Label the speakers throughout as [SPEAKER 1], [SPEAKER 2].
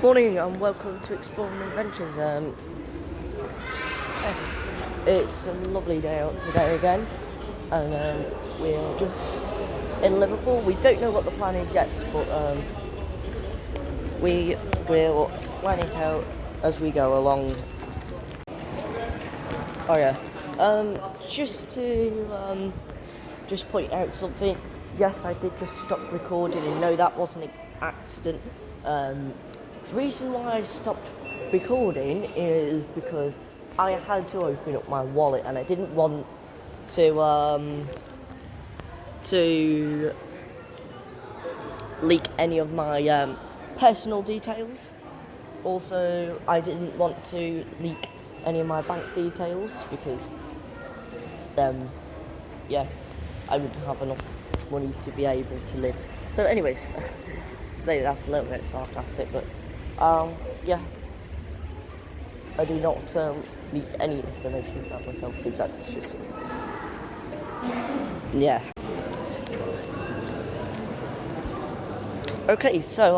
[SPEAKER 1] Morning and welcome to Exploring Adventures. It's a lovely day out today again, and we're just in Liverpool. We don't know what the plan is yet, but we will plan it out as we go along. Oh yeah, just to just point out something. Yes, I did just stop recording, and no, that wasn't an accident. The reason why I stopped recording is because I had to open up my wallet and I didn't want to leak any of my personal details. Also, I didn't want to leak any of my bank details because yes, I wouldn't have enough money to be able to live. So anyways, maybe that's a little bit sarcastic, but yeah, I do not leak any information about myself because that's just, yeah. Okay, so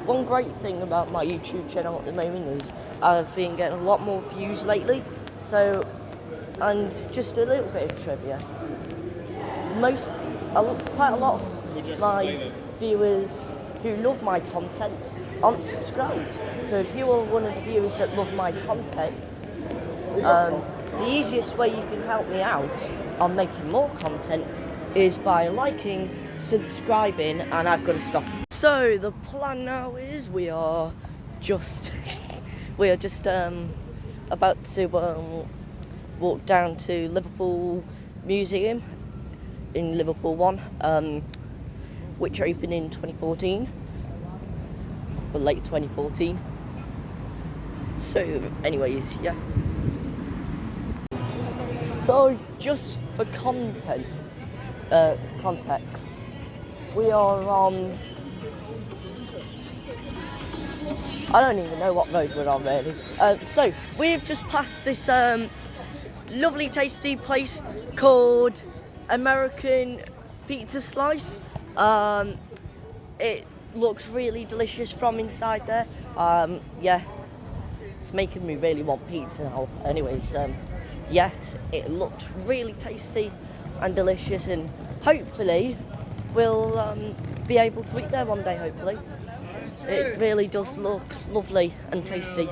[SPEAKER 1] one great thing about my YouTube channel at the moment is I've been getting a lot more views lately. So, and just a little bit of trivia. Quite a lot of my viewers who love my content aren't subscribed. So if you are one of the viewers that love my content, the easiest way you can help me out on making more content is by liking, subscribing, and I've got to stop. So the plan now is we are just about to walk down to Liverpool Museum in Liverpool 1, which opened in 2014, or late 2014. So anyways, yeah. So just for context, we are on, I don't even know what road we're on really. So we've just passed this lovely tasty place called American Pizza Slice. It looks really delicious from inside there. Yeah, it's making me really want pizza now. Anyways, yes, it looked really tasty and delicious, and hopefully we'll be able to eat there one day, hopefully. It really does look lovely and tasty.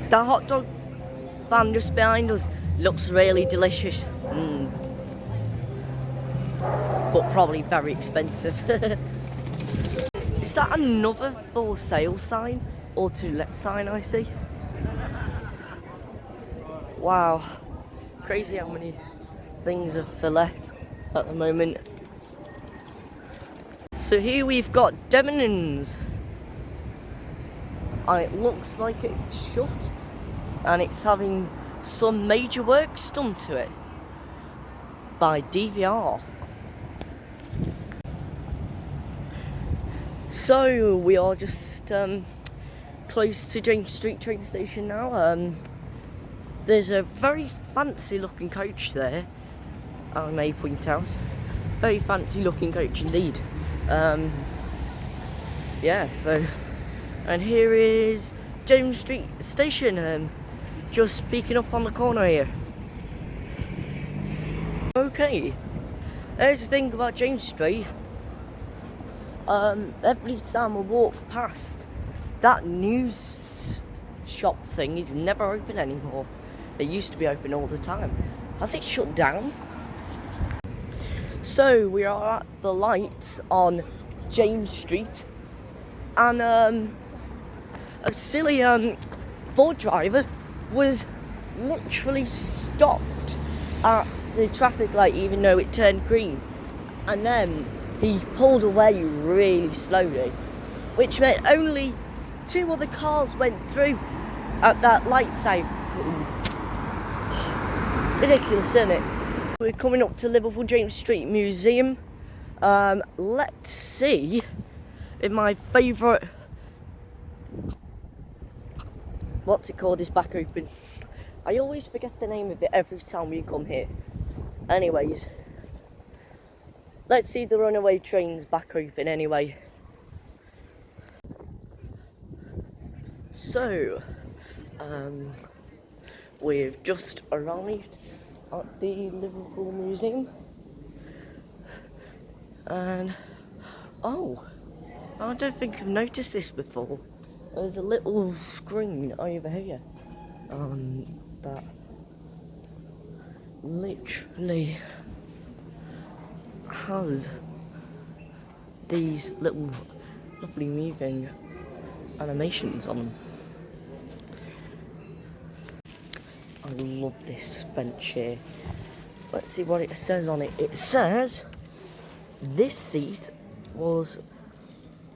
[SPEAKER 1] The hot dog van just behind us looks really delicious. But probably very expensive. Is that another for sale sign or to let sign I see? Wow, crazy how many things are for let at the moment. So here we've got Debenhams, and it looks like it's shut and it's having some major works done to it by DVR. So we are just close to James Street train station now. There's a very fancy looking coach there, I may point out. Very fancy looking coach indeed. Yeah, so, and here is James Street station, just peeking up on the corner here. Okay, there's the thing about James Street. Every time I walk past, that news shop thing is never open anymore. It used to be open all the time. Has it shut down? So we are at the lights on James Street, and a silly Ford driver was literally stopped at the traffic light even though it turned green, and then he pulled away really slowly, which meant only 2 other cars went through at that light sign. Ridiculous, isn't it? We're coming up to Liverpool James Street Museum. Let's see if my favourite, what's it called, is back open. I always forget the name of it every time we come here. Anyways, let's see the runaway trains back open anyway. So, we've just arrived at the Liverpool Museum, and oh, I don't think I've noticed this before. There's a little screen over here that literally has these little lovely moving animations on them. I love this bench here. Let's see what it says on it. It says this seat was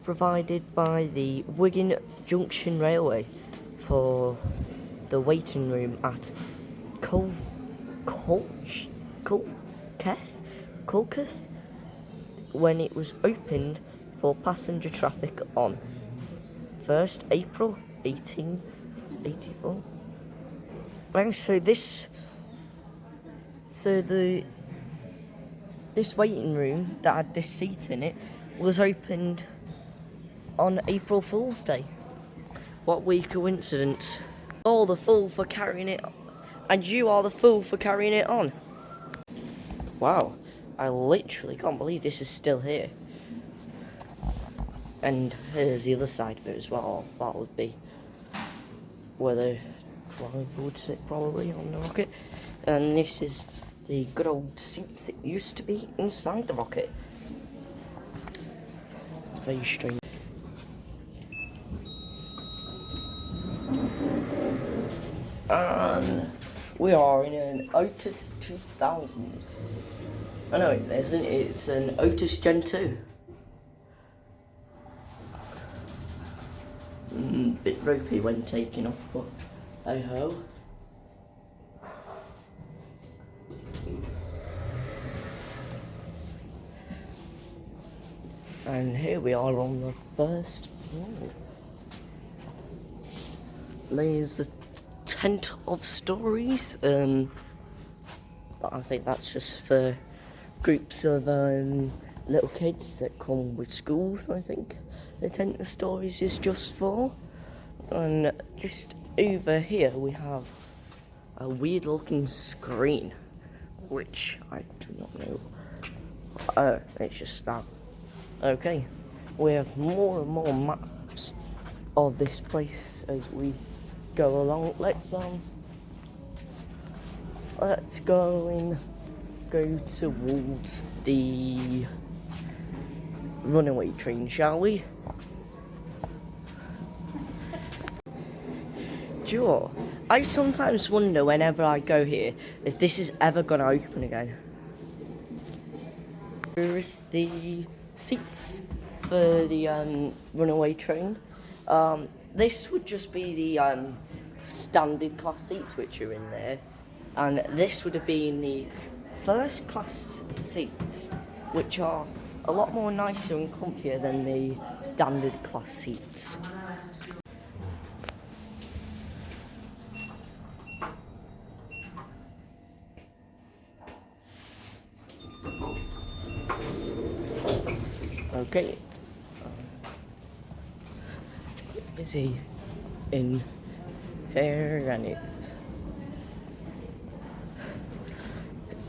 [SPEAKER 1] provided by the Wigan Junction Railway for the waiting room at Colcheth when it was opened for passenger traffic on 1st April 1884. Right, this waiting room that had this seat in it was opened on April Fool's Day. What weird coincidence. All the fool for carrying it on. And you are the fool for carrying it on. Wow, I literally can't believe this is still here. And here's the other side of it as well. That would be where the driver would sit, probably, on the rocket. And this is the good old seats that used to be inside the rocket. Very strange. And we are in an Otis 2000. I know it isn't, it's an Otis Gen 2. Bit ropey when taking off, but hey ho. And here we are on the first floor. There's the tent of stories. But I think that's just for groups of little kids that come with schools, I think. The tent of stories is just for. And just over here we have a weird looking screen, which I do not know. Oh, it's just that. Okay, we have more and more maps of this place as we go along. Let's go towards the runaway train, shall we? Sure. I sometimes wonder whenever I go here if this is ever gonna open again. Here is the seats for the runaway train. This would just be the standard class seats which are in there, and this would have been the first class seats, which are a lot more nicer and comfier than the standard class seats. Okay, busy in here, and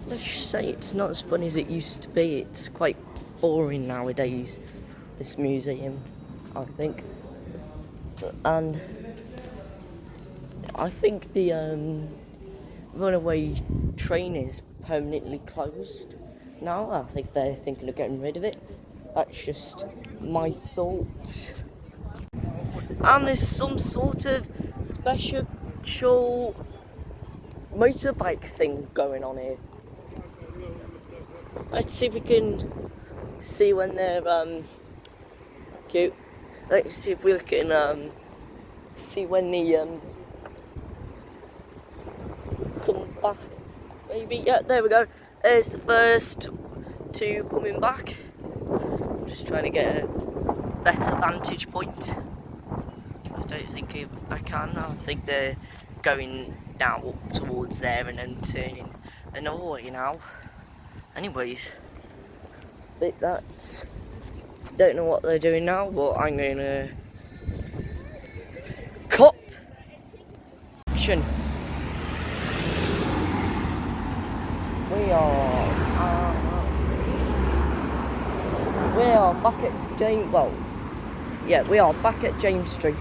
[SPEAKER 1] let's say it's not as fun as it used to be. It's quite boring nowadays, this museum, I think. And I think the runaway train is permanently closed now. I think they're thinking of getting rid of it. That's just my thoughts. And there's some sort of special motorbike thing going on here. Let's see if we can see when they're cute. Let's see if we can see when they come back. Maybe, yeah, there we go. There's the first two coming back. Just trying to get a better vantage point. I don't think I can. I think they're going now up towards there and then turning another way now. Anyways, But that's... Don't know what they're doing now, but I'm going to... Cut! Action. We are back at James... Well, yeah, we are back at James Street.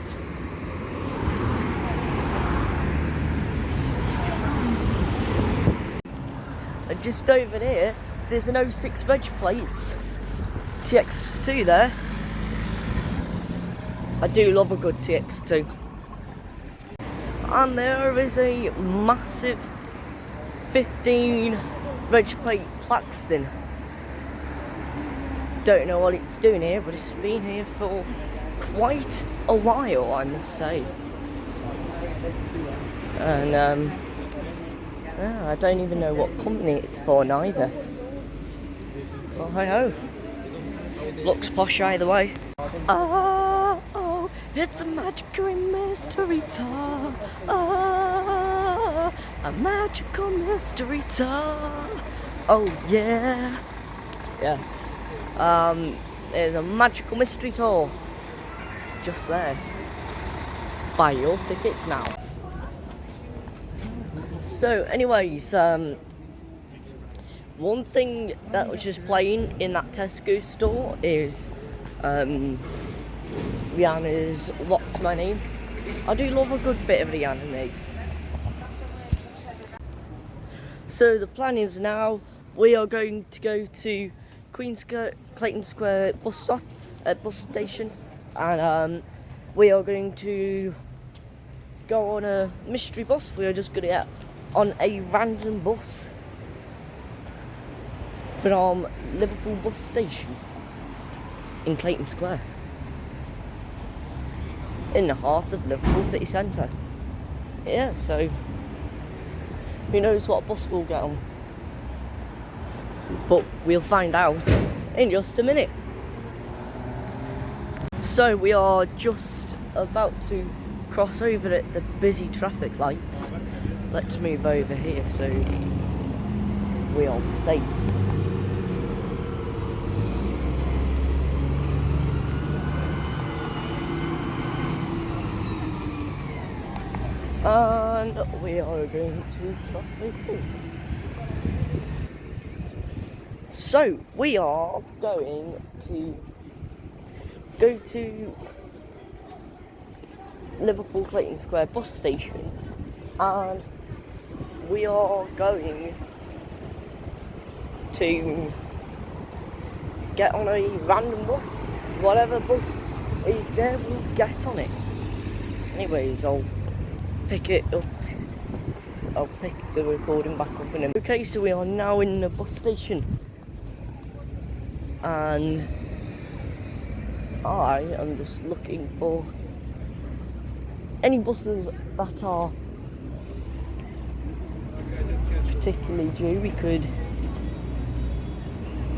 [SPEAKER 1] And just over there, there's an 06 veg plate, TX2 there. I do love a good TX2. And there is a massive 15 veg plate Plaxton. Don't know what it's doing here, but it's been here for quite a while, I must say. And yeah, I don't even know what company it's for neither. Well, hey ho. Looks posh either way. Oh, it's a magical mystery tour. Oh, a magical mystery tour. Oh yeah. Yes. There's a magical mystery tour just there. Buy your tickets now. So anyways, one thing that was just playing in that Tesco store is Rihanna's What's My Name. I do love a good bit of Rihanna, mate. So the plan is now we are going to go to Clayton Square bus station, and we are going to go on a mystery bus. We are just going to get on a random bus from Liverpool bus station in Clayton Square, in the heart of Liverpool city centre. Yeah, so who knows what bus we'll get on, but we'll find out in just a minute. So we are just about to cross over at the busy traffic lights. Let's move over here so we are safe. And we are going to cross it through. So we are going to go to Liverpool Clayton Square bus station, and we are going to get on a random bus. Whatever bus is there, we'll get on it. Anyways, I'll pick it up. I'll pick the recording back up in a minute. Okay, so we are now in the bus station, and I am just looking for any buses that are particularly due.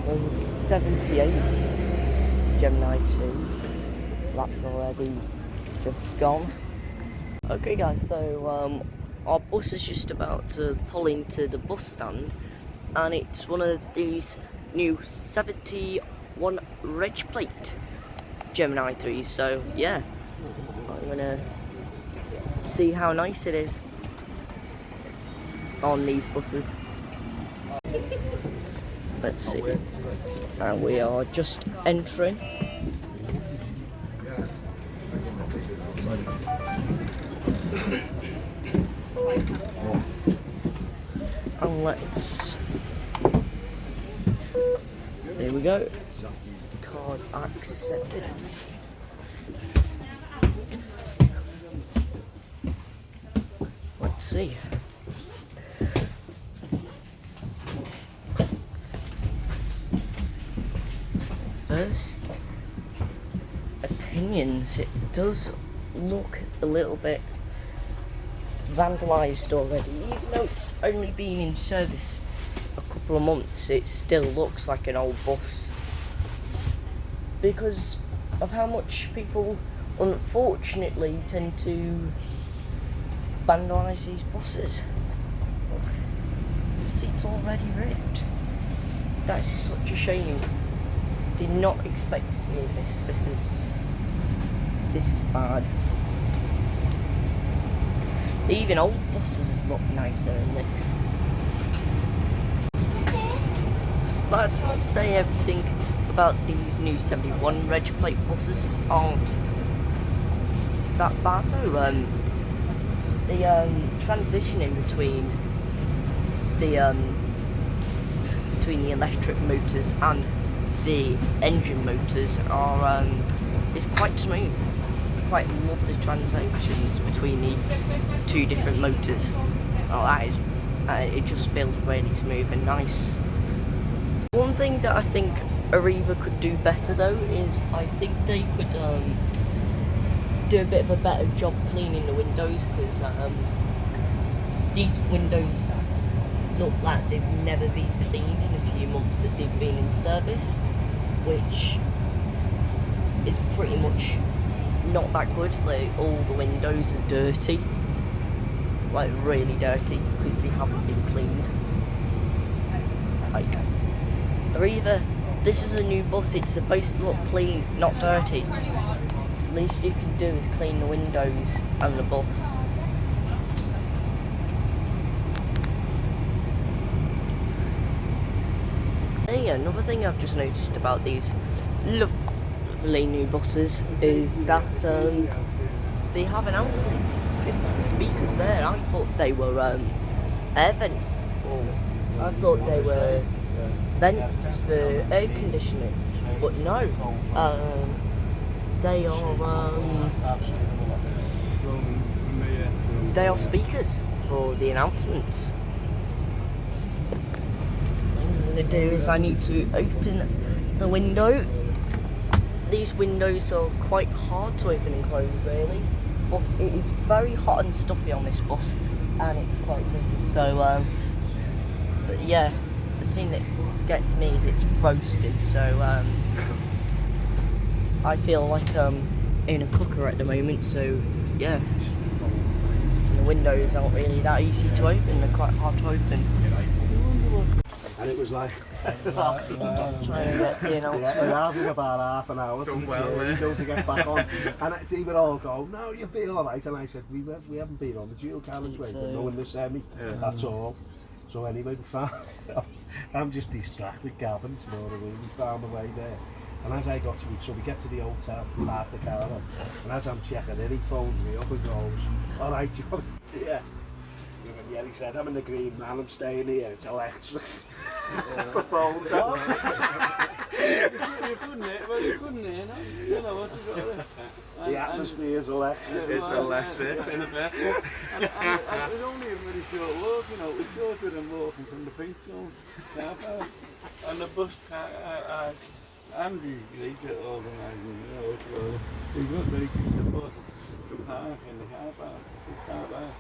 [SPEAKER 1] There's a 78 Gemini 2, that's already just gone. Okay guys, so our bus is just about to pull into the bus stand, and it's one of these new 71 reg plate Gemini 3s, so yeah, I'm gonna see how nice it is on these buses. Let's see. And we are just entering. And let's... There we go. Card accepted. Let's see. First opinions, it does look a little bit vandalised already. Even though it's only been in service a couple of months, it still looks like an old bus because of how much people unfortunately tend to vandalise these buses. Look, the seat's already ripped. That's such a shame. Did not expect to see this. This is bad. Even old buses look nicer than this. That's not to say everything about these new 71 reg plate buses aren't that bad though. The transition in between the electric motors and the engine motors are is quite smooth. I quite love the transitions between the two different motors. Oh, that is, it just feels really smooth and nice. One thing that I think Arriva could do better though is I think they could do a bit of a better job cleaning the windows, because these windows look like they've never been cleaned in a few months that they've been in service, which is pretty much not that good. Like, all the windows are dirty, like really dirty, because they haven't been cleaned. Like, Arriva, this is a new bus, it's supposed to look clean, not dirty. Least you can do is clean the windows and the bus. And yeah, another thing I've just noticed about these lovely new buses is that they have announcements. It's the speakers there. I thought they were air vents, or I thought they were vents for air conditioning, but no. They are speakers for the announcements. What I'm going to do is I need to open the window. These windows are quite hard to open and close really, but it is very hot and stuffy on this bus and it's quite busy. So but yeah, the thing that gets me is it's roasted, so I feel like I'm in a cooker at the moment, so yeah. The windows aren't really that easy to open, they're quite hard to open.
[SPEAKER 2] And it was like,
[SPEAKER 1] Fuck, I'm just trying to get the announcement.
[SPEAKER 2] yeah, it having about half an hour to get back on. And they were all going, no, you'll be alright. And I said, we haven't been on the dual carriageway, but no in the semi, that's all. So anyway, we found, I'm just distracted gabbing, you know what I mean? We found the way there. And as I got to it, so we get to the hotel, park the caravan, and as I'm checking in, he phones me up and goes, alright, John, yeah. Yeah, he said, I'm in the green man, I'm staying here, it's electric. The phone's off.
[SPEAKER 3] You couldn't hear, no? You know what you got there.
[SPEAKER 2] The atmosphere is electric.
[SPEAKER 3] It's electric, in a bit. And it was only a very short walk, you know, it was shorter than walking from the pink zone car park. And the bus car, Andy's great at organising, you know, he got taking the bus to park in the car park,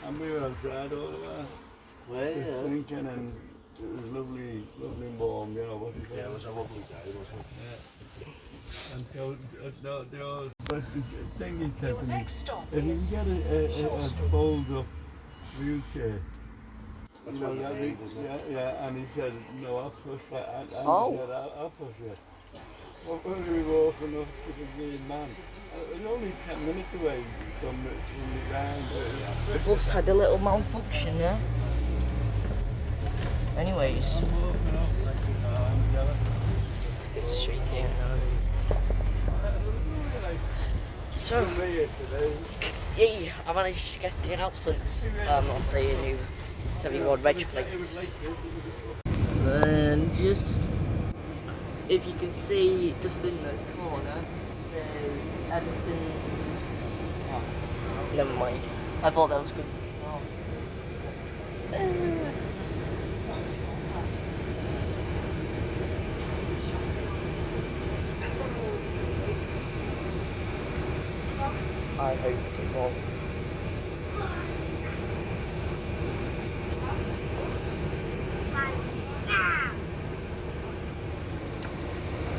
[SPEAKER 3] and we were outside all of that.
[SPEAKER 2] Well, yeah.
[SPEAKER 3] Drinking, and it was lovely and warm, you know what you
[SPEAKER 2] Yeah, it was a lovely day, wasn't it?
[SPEAKER 3] Yeah. And so, but the thing he said to me, if you can get a fold-up wheelchair,
[SPEAKER 2] That's
[SPEAKER 3] you know,
[SPEAKER 2] what you need, isn't it?
[SPEAKER 3] yeah, and he said, no, I'll push that. And
[SPEAKER 1] Oh.
[SPEAKER 3] he said, I'll push it. Well, when we were walking up to the Green Man, it was only 10 minutes away from the ground.
[SPEAKER 1] The bus had a little malfunction there. Anyways,
[SPEAKER 3] I'm walking up like, I'm jealous.
[SPEAKER 1] it's streaking. So, yeah, I managed to get the announcements of the new 71 reg plates. And just, if you can see, just in the corner, there's Everton's. Oh, never mind. I thought that was good. I hoped it was.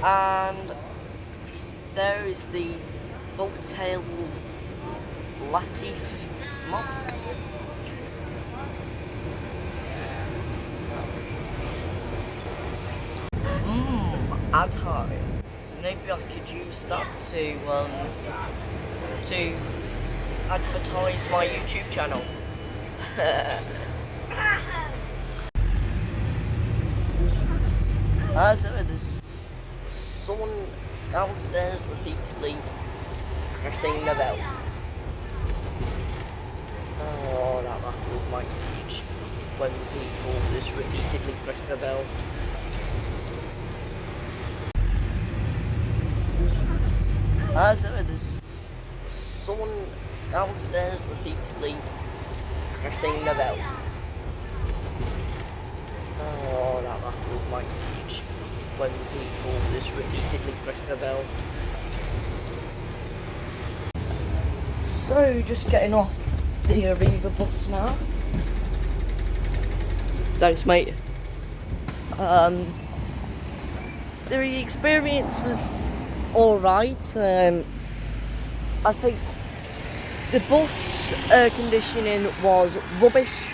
[SPEAKER 1] And there is the Hotel Latif Mosque. Adhar. maybe I could use that to advertise my YouTube channel. As ever, there's someone downstairs repeatedly pressing the bell. Oh, that rattles my cage when people just repeatedly press the bell. As ever, there's someone downstairs repeatedly pressing the bell. Oh, that rattles my cage when people just repeatedly press the bell. So, just getting off the Arriva bus now. Thanks, mate. The experience was alright. I think the bus air conditioning was rubbish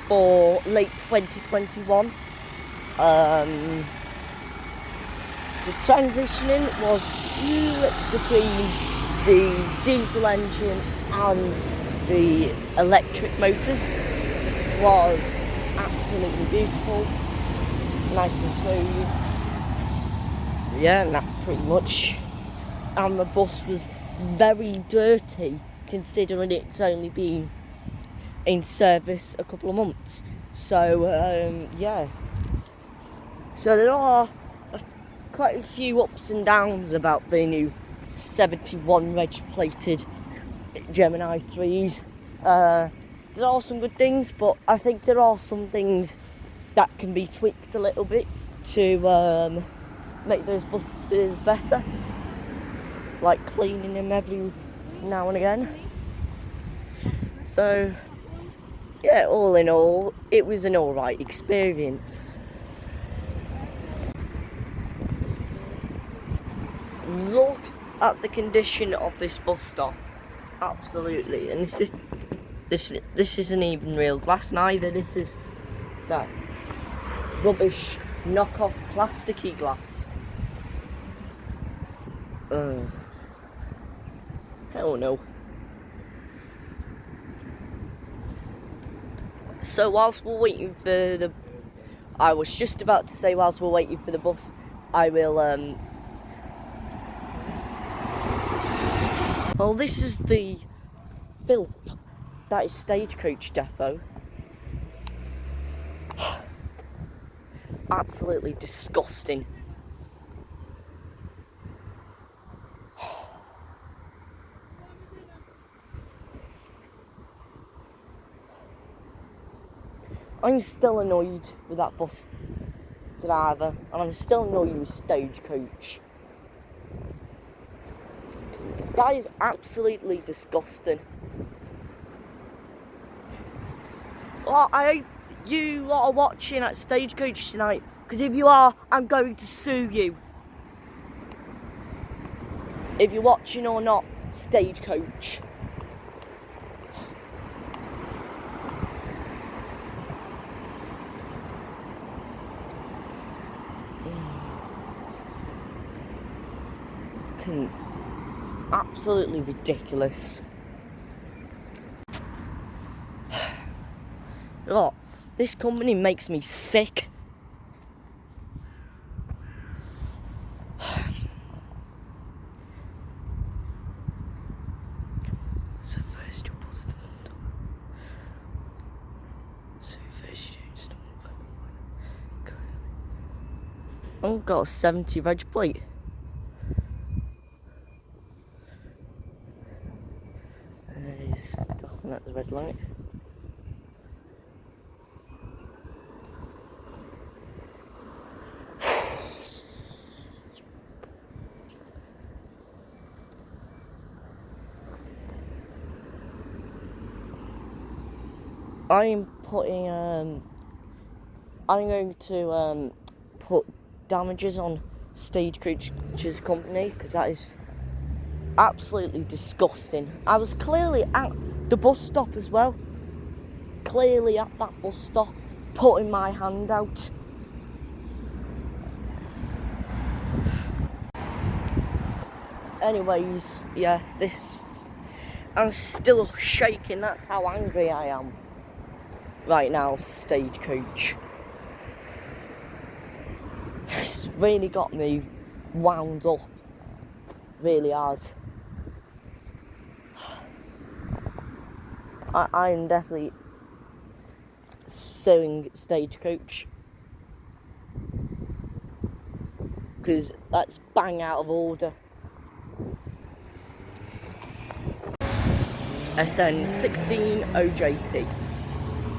[SPEAKER 1] for late 2021. The transitioning was between the diesel engine and the electric motors was absolutely beautiful, nice and smooth. Yeah, and that pretty much. And the bus was very dirty, considering it's only been in service a couple of months. So yeah. So there are quite a few ups and downs about the new 71 reg plated Gemini 3s. There are some good things, but I think there are some things that can be tweaked a little bit to make those buses better, like cleaning them every now and again. So yeah, all in all, it was an alright experience. Look at the condition of this bus stop. Absolutely. And this isn't even real glass neither. This is that rubbish knockoff plasticky glass. Hell no. So whilst we're waiting for the... I was just about to say whilst we're waiting for the bus, I will... Well, this is the filth that is Stagecoach Depot. Absolutely disgusting. I'm still annoyed with that bus driver, and I'm still annoyed with Stagecoach. That is absolutely disgusting. Well, I hope you lot are watching at Stagecoach tonight, because if you are, I'm going to sue you. If you're watching or not, Stagecoach. Fucking absolutely ridiculous. Look, this company makes me sick. So first your bus doesn't stop. So first you don't stop. I've got a 70 reg plate. He's stopping at the red light. I'm going to put damages on Stagecoach's company, because that is absolutely disgusting. I was clearly at the bus stop as well. Clearly at that bus stop, putting my hand out. anyways, yeah, I'm still shaking. That's how angry I am right now, Stagecoach. It's really got me wound up. Really has. I'm definitely suing Stagecoach. Because that's bang out of order. SN 16 OJT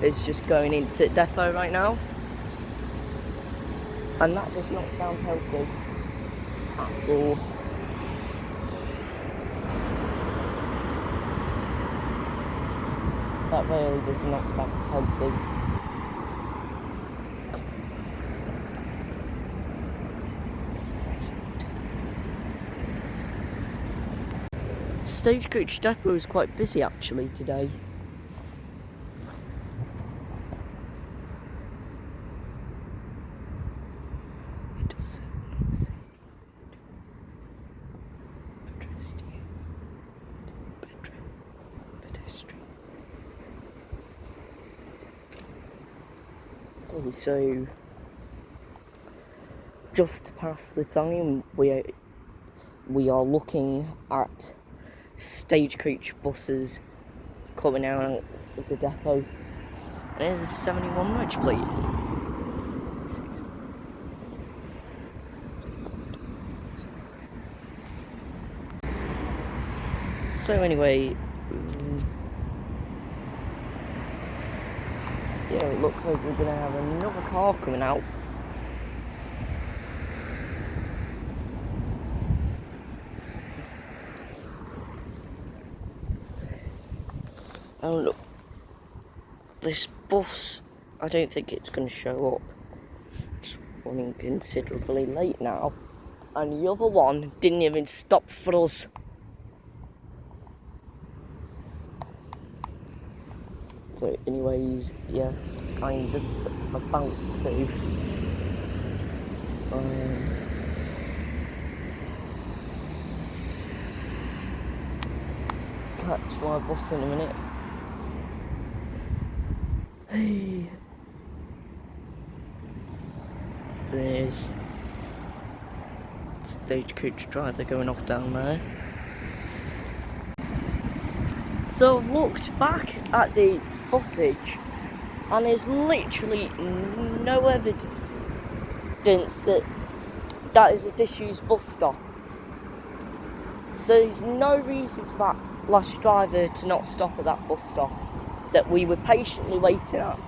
[SPEAKER 1] is just going into depot right now. And that does not sound healthy at all. That really does not sound healthy. Stagecoach depot is quite busy actually today. So, just to pass the time, we are looking at Stagecoach buses coming out of the depot. And there's a 71 reg plate. So anyway, yeah, it looks like we're going to have another car coming out. Oh look, this bus, I don't think it's going to show up. It's running considerably late now. And the other one didn't even stop for us. So anyways, yeah, I'm just about to catch my bus in a minute. Hey. There's Stagecoach driver going off down there. So I've looked back at the footage and there's literally no evidence that that is a disused bus stop. So there's no reason for that last driver to not stop at that bus stop that we were patiently waiting at.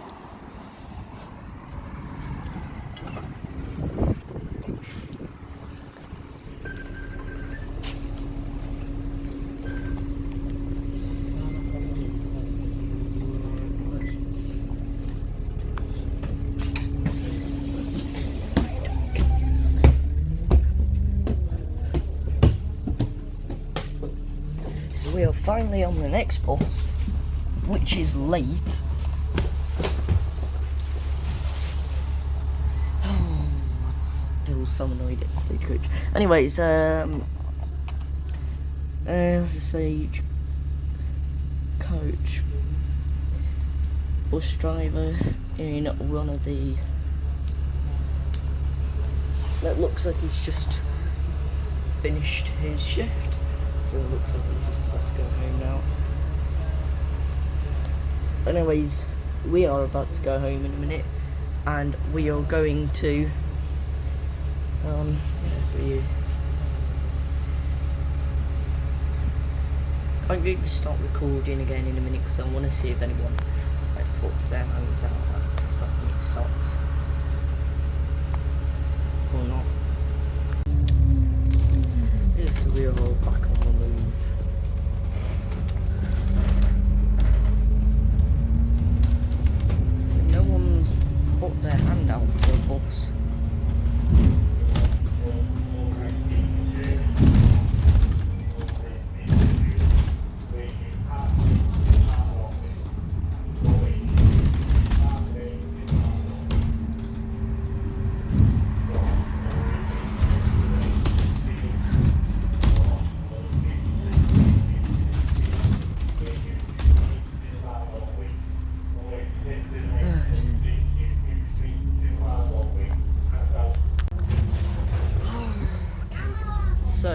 [SPEAKER 1] So we are finally on the next bus, which is late. Oh, I'm still so annoyed at the Stagecoach. Anyways, there's a Stagecoach bus driver in one of the. That looks like he's just finished his shift. So it looks like he's just about to go home now. Anyways, we are about to go home in a minute, and we are going to I'm going to start recording again in a minute because I want to see if anyone puts their hands out and stop me stops or not. Yes, we are all back on the move. So no one's put their hand out for the bus.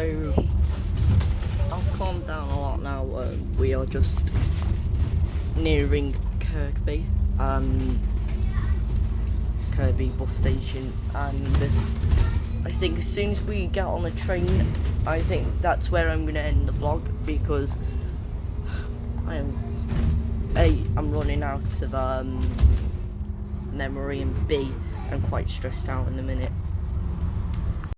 [SPEAKER 1] So I've calmed down a lot now. We are just nearing Kirkby bus station, and I think as soon as we get on the train, I think that's where I'm going to end the vlog, because I'm running out of memory, and B, I'm quite stressed out in a minute.